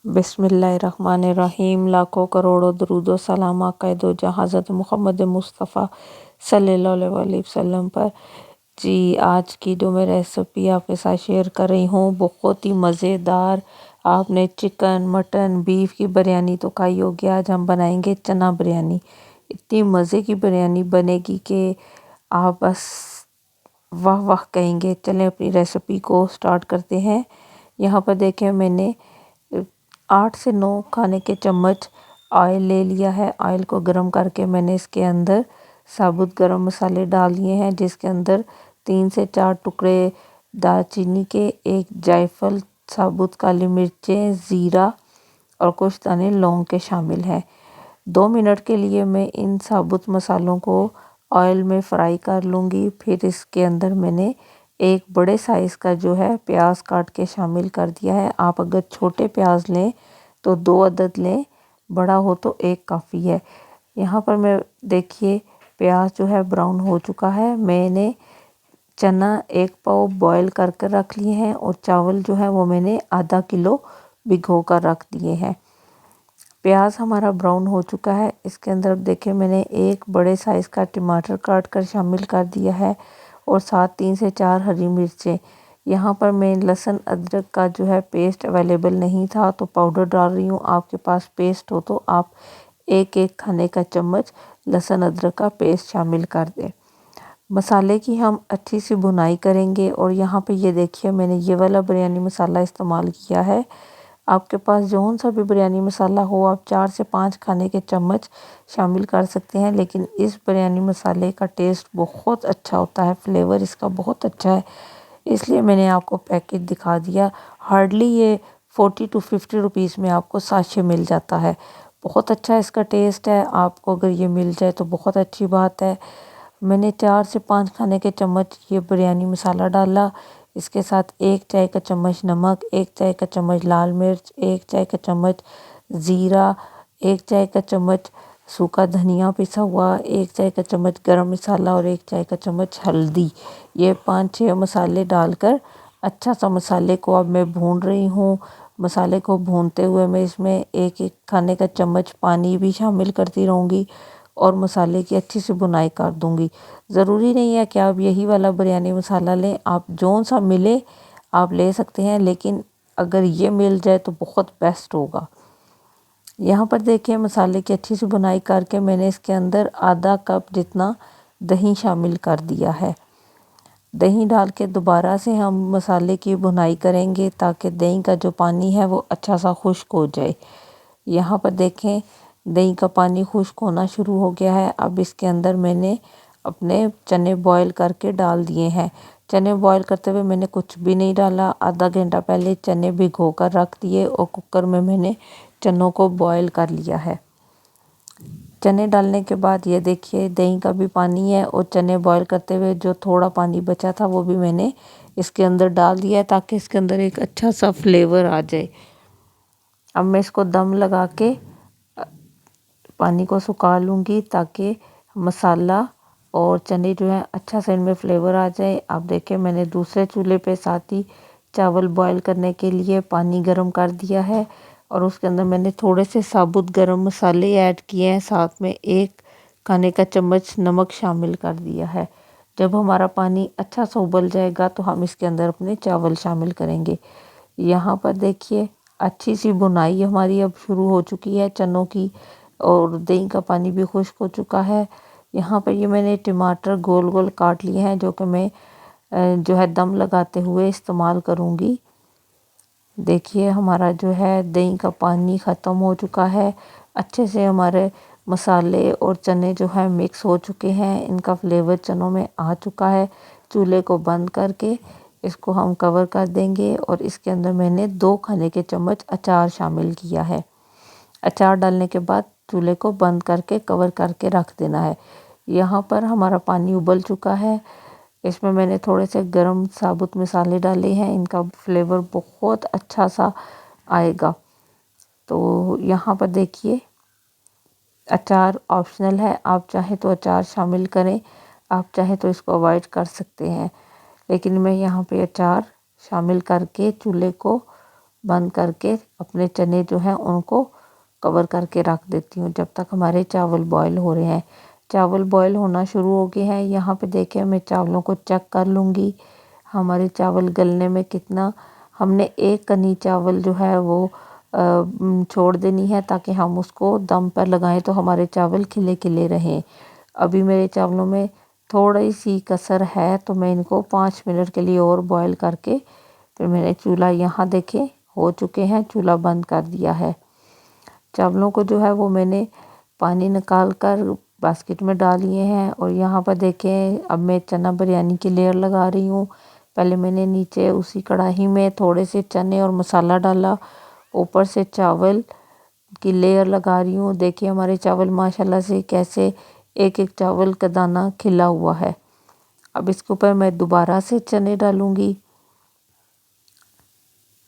बिस्मिल्लाहिर्रहमानिर्रहीम। लाखों करोड़ों दरूदो सलाम आक़ाए दो जहां हज़रत मोहम्मद मुस्तफ़ा सल्लल्लाहु अलैहि वसल्लम पर। जी, आज की जो मैं रेसिपी आपके साथ शेयर कर रही हूँ बहुत ही मज़ेदार। आपने चिकन मटन बीफ की बिरयानी तो खाई होगी, आज हम बनाएंगे चना बिरयानी। इतनी मज़े की बिरयानी बनेगी कि आप बस वाह वाह कहेंगे। चलें अपनी रेसिपी को स्टार्ट करते हैं। यहाँ पर देखें मैंने 8 से 9 खाने के चम्मच ऑयल ले लिया है। ऑयल को गर्म करके मैंने इसके अंदर साबुत गरम मसाले डाल दिए हैं, जिसके अंदर 3 से 4 टुकड़े दालचीनी के, एक जायफल, साबुत काली मिर्चें, ज़ीरा और कुछ दाने लौंग के शामिल हैं। 2 मिनट के लिए मैं इन साबुत मसालों को ऑयल में फ्राई कर लूँगी। फिर इसके अंदर मैंने एक बड़े साइज़ का जो है प्याज काट के शामिल कर दिया है। आप अगर छोटे प्याज लें तो 2 अदद लें, बड़ा हो तो एक काफ़ी है। यहाँ पर मैं देखिए प्याज जो है ब्राउन हो चुका है। मैंने चना 1 पाव बॉयल करके रख लिए हैं और चावल जो है वो मैंने आधा किलो भिगो कर रख दिए हैं। प्याज हमारा ब्राउन हो चुका है। इसके अंदर देखिए मैंने एक बड़े साइज़ का टमाटर काट कर शामिल कर दिया है और साथ 3 से 4 हरी मिर्चें। यहाँ पर मैं लहसुन अदरक का जो है पेस्ट अवेलेबल नहीं था तो पाउडर डाल रही हूँ। आपके पास पेस्ट हो तो आप एक एक खाने का चम्मच लहसुन अदरक का पेस्ट शामिल कर दें। मसाले की हम अच्छी सी भुनाई करेंगे और यहाँ पे ये देखिए मैंने ये वाला बिरयानी मसाला इस्तेमाल किया है। आपके पास जौन सा भी बिरयानी मसाला हो आप 4 से 5 खाने के चम्मच शामिल कर सकते हैं, लेकिन इस बिरयानी मसाले का टेस्ट बहुत अच्छा होता है, फ्लेवर इसका बहुत अच्छा है, इसलिए मैंने आपको पैकेट दिखा दिया। हार्डली ये 40 टू 50 रुपीज़ में आपको साशे मिल जाता है। बहुत अच्छा इसका टेस्ट है। आपको अगर ये मिल जाए तो बहुत अच्छी बात है। मैंने 4 से 5 खाने के चम्मच ये बिरयानी मसाला डाला। इसके साथ 1 चाय का चम्मच नमक, 1 चाय का चम्मच लाल मिर्च, 1 चाय का चम्मच ज़ीरा, 1 चाय का चम्मच सूखा धनिया पिसा हुआ, 1 चाय का चम्मच गरम मसाला और 1 चाय का चम्मच हल्दी। ये 5-6 मसाले डालकर अच्छा सा मसाले को अब मैं भून रही हूँ। मसाले को भूनते हुए मैं इसमें एक एक खाने का चम्मच पानी भी शामिल करती रहूँगी और मसाले की अच्छी सी भुनाई कर दूँगी। ज़रूरी नहीं है कि आप यही वाला बिरयानी मसाला लें, आप जौन सा मिले आप ले सकते हैं, लेकिन अगर ये मिल जाए तो बहुत बेस्ट होगा। यहाँ पर देखिए मसाले की अच्छी सी भुनाई करके मैंने इसके अंदर आधा कप जितना दही शामिल कर दिया है। दही डाल के दोबारा से हम मसाले की भुनाई करेंगे ताकि दही का जो पानी है वो अच्छा सा खुश्क हो जाए। यहाँ पर देखें दही का पानी खुश्क होना शुरू हो गया है। अब इसके अंदर मैंने अपने चने बॉईल करके डाल दिए हैं। चने बॉईल करते हुए मैंने कुछ भी नहीं डाला। आधा घंटा पहले चने भिगो कर रख दिए और कुकर में मैंने चनों को बॉईल कर लिया है। चने डालने के बाद ये देखिए दही का भी पानी है और चने बॉईल करते हुए जो थोड़ा पानी बचा था वो भी मैंने इसके अंदर डाल दिया है ताकि इसके अंदर एक अच्छा सा फ्लेवर आ जाए। अब मैं इसको दम लगा के पानी को सुखा लूँगी ताकि मसाला और चने जो है अच्छा सा इनमें फ्लेवर आ जाए। आप देखें मैंने दूसरे चूल्हे पे साथ ही चावल बॉईल करने के लिए पानी गर्म कर दिया है और उसके अंदर मैंने थोड़े से साबुत गरम मसाले ऐड किए हैं, साथ में 1 खाने का चम्मच नमक शामिल कर दिया है। जब हमारा पानी अच्छा सा उबल जाएगा तो हम इसके अंदर अपने चावल शामिल करेंगे। यहाँ पर देखिए अच्छी सी भुनाई हमारी अब शुरू हो चुकी है चनों की और दही का पानी भी खुश्क हो चुका है। यहाँ पर ये मैंने टमाटर गोल गोल काट लिए हैं जो कि मैं जो है दम लगाते हुए इस्तेमाल करूँगी। देखिए हमारा जो है दही का पानी ख़त्म हो चुका है। अच्छे से हमारे मसाले और चने जो है मिक्स हो चुके हैं, इनका फ्लेवर चनों में आ चुका है। चूल्हे को बंद करके इसको हम कवर कर देंगे और इसके अंदर मैंने 2 खाने के चम्मच अचार शामिल किया है। अचार डालने के बाद चूल्हे को बंद करके कवर करके रख देना है। यहाँ पर हमारा पानी उबल चुका है। इसमें मैंने थोड़े से गरम साबुत मसाले डाले हैं, इनका फ्लेवर बहुत अच्छा सा आएगा। तो यहाँ पर देखिए अचार ऑप्शनल है, आप चाहे तो अचार शामिल करें, आप चाहे तो इसको अवॉइड कर सकते हैं, लेकिन मैं यहाँ पे अचार शामिल करके चूल्हे को बंद करके अपने चने जो हैं उनको कवर करके रख देती हूँ जब तक हमारे चावल बॉईल हो रहे हैं। चावल बॉईल होना शुरू हो गए हैं। यहाँ पे देखिए मैं चावलों को चेक कर लूँगी हमारे चावल गलने में कितना। हमने एक कनी चावल जो है वो छोड़ देनी है ताकि हम उसको दम पर लगाएं तो हमारे चावल खिले खिले रहें। अभी मेरे चावलों में थोड़ी सी कसर है तो मैं इनको 5 मिनट के लिए और बॉईल करके फिर मैंने चूल्हा यहाँ देखें हो चुके हैं, चूल्हा बंद कर दिया है। चावलों को जो है वो मैंने पानी निकाल कर बास्केट में डाल लिए हैं और यहाँ पर देखें अब मैं चना बिरयानी की लेयर लगा रही हूँ। पहले मैंने नीचे उसी कढ़ाई में थोड़े से चने और मसाला डाला, ऊपर से चावल की लेयर लगा रही हूँ। देखिए हमारे चावल माशाल्लाह से कैसे एक एक चावल का दाना खिला हुआ है। अब इसके ऊपर मैं दोबारा से चने डालूँगी।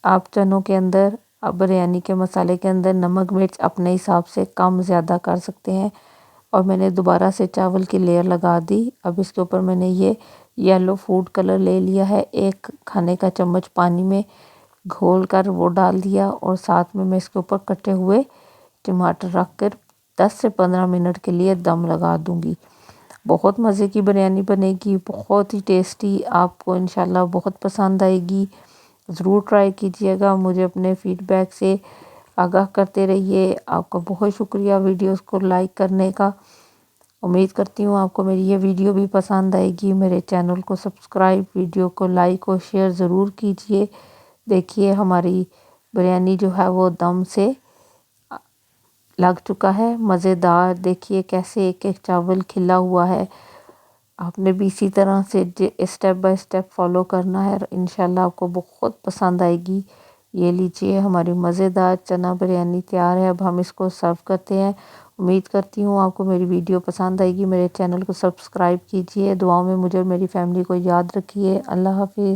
आप चनों के अंदर अब बिरयानी के मसाले के अंदर नमक मिर्च अपने हिसाब से कम ज़्यादा कर सकते हैं। और मैंने दोबारा से चावल की लेयर लगा दी। अब इसके ऊपर मैंने ये येलो फूड कलर ले लिया है, 1 खाने का चम्मच पानी में घोल कर वो डाल दिया और साथ में मैं इसके ऊपर कटे हुए टमाटर रख कर 10 से 15 मिनट के लिए दम लगा दूँगी। बहुत मज़े की बिरयानी बनेगी, बहुत ही टेस्टी, आपको इंशाल्लाह बहुत पसंद आएगी। ज़रूर ट्राई कीजिएगा, मुझे अपने फीडबैक से आगाह करते रहिए। आपका बहुत शुक्रिया वीडियोस को लाइक करने का। उम्मीद करती हूँ आपको मेरी ये वीडियो भी पसंद आएगी। मेरे चैनल को सब्सक्राइब, वीडियो को लाइक और शेयर ज़रूर कीजिए। देखिए हमारी बिरयानी जो है वो दम से लग चुका है, मज़ेदार। देखिए कैसे एक एक चावल खिला हुआ है। आपने भी इसी तरह से स्टेप बाय स्टेप फॉलो करना है, इंशाल्लाह आपको बहुत पसंद आएगी। ये लीजिए हमारी मज़ेदार चना बिरयानी तैयार है। अब हम इसको सर्व करते हैं। उम्मीद करती हूँ आपको मेरी वीडियो पसंद आएगी। मेरे चैनल को सब्सक्राइब कीजिए, दुआओं में मुझे और मेरी फैमिली को याद रखिए। अल्लाह हाफिज़।